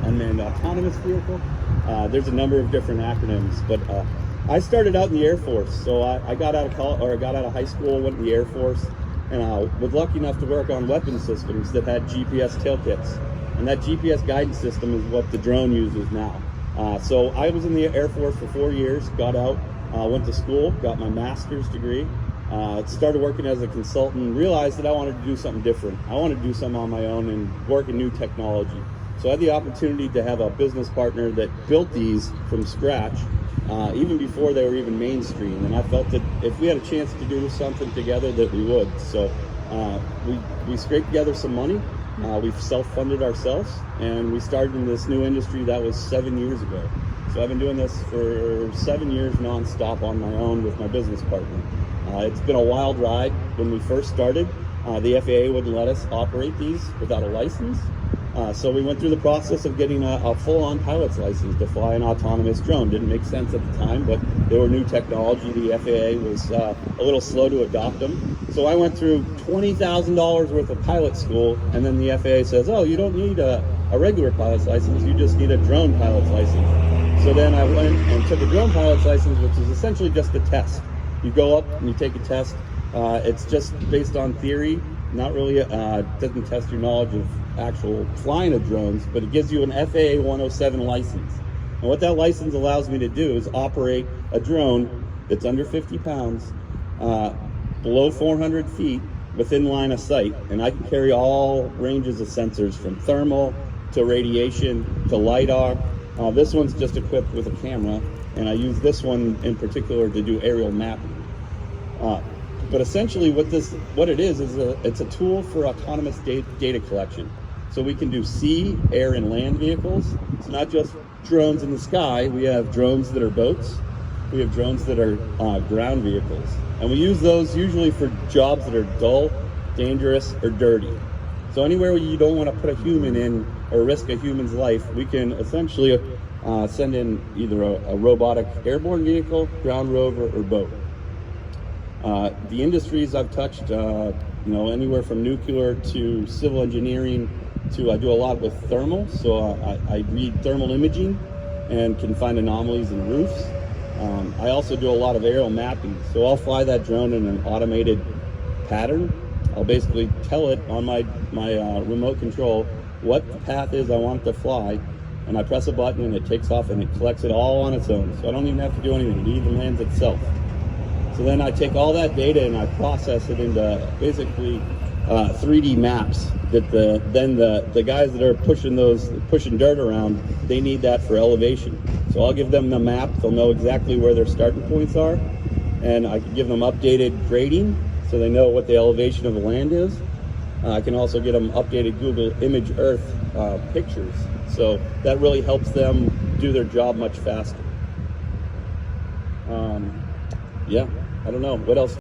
unmanned autonomous vehicle. There's a number of different acronyms, but I started out in the Air Force. So I got out of college, or I got out of high school, went in the Air Force, and was lucky enough to work on weapon systems that had GPS tail kits. And that GPS guidance system is what the drone uses now. So I was in the Air Force for 4 years, got out, went to school, got my master's degree, started working as a consultant, realized that I wanted to do something different. I wanted to do something on my own and work in new technology. So I had the opportunity to have a business partner that built these from scratch, even before they were even mainstream. And I felt that if we had a chance to do something together, that we would. So we scraped together some money. We've self-funded ourselves, and we started in this new industry. That was 7 years ago. So I've been doing this for 7 years nonstop on my own with my business partner. It's been a wild ride. When we first started, the FAA wouldn't let us operate these without a license. So we went through the process of getting a full-on pilot's license to fly an autonomous drone. Didn't make sense at the time, but they were new technology. The FAA was a little slow to adopt them. So I went through $20,000 worth of pilot school, and then the FAA says, oh, you don't need a regular pilot's license, you just need a drone pilot's license. So then I went and took a drone pilot's license, which is essentially just a test. You go up and you take a test. It's just based on theory, not really, doesn't test your knowledge of actual flying of drones, but it gives you an FAA 107 license. And what that license allows me to do is operate a drone that's under 50 pounds, below 400 feet, within line of sight. And I can carry all ranges of sensors from thermal to radiation to LiDAR. This one's just equipped with a camera, and I use this one in particular to do aerial mapping. But essentially what it is it's a tool for autonomous data collection. So we can do sea, air, and land vehicles. It's not just drones in the sky. We have drones that are boats. We have drones that are ground vehicles. And we use those usually for jobs that are dull, dangerous, or dirty. So anywhere where you don't want to put a human in or risk a human's life, we can essentially send in either a robotic airborne vehicle, ground rover, or boat. The industries I've touched, anywhere from nuclear to civil engineering to I do a lot with thermal. So I read thermal imaging and can find anomalies in roofs. I also do a lot of aerial mapping. So I'll fly that drone in an automated pattern. I'll basically tell it on my remote control what the path is I want it to fly, and I press a button and it takes off and it collects it all on its own. So I don't even have to do anything. It even lands itself. So then I take all that data and I process it into basically 3D maps that the guys that are pushing dirt around, they need that for elevation. So I'll give them the map. They'll know exactly where their starting points are, and I can give them updated grading so they know what the elevation of the land is. I can also get them updated Google Image Earth pictures. So that really helps them do their job much faster. Yeah, I don't know what else.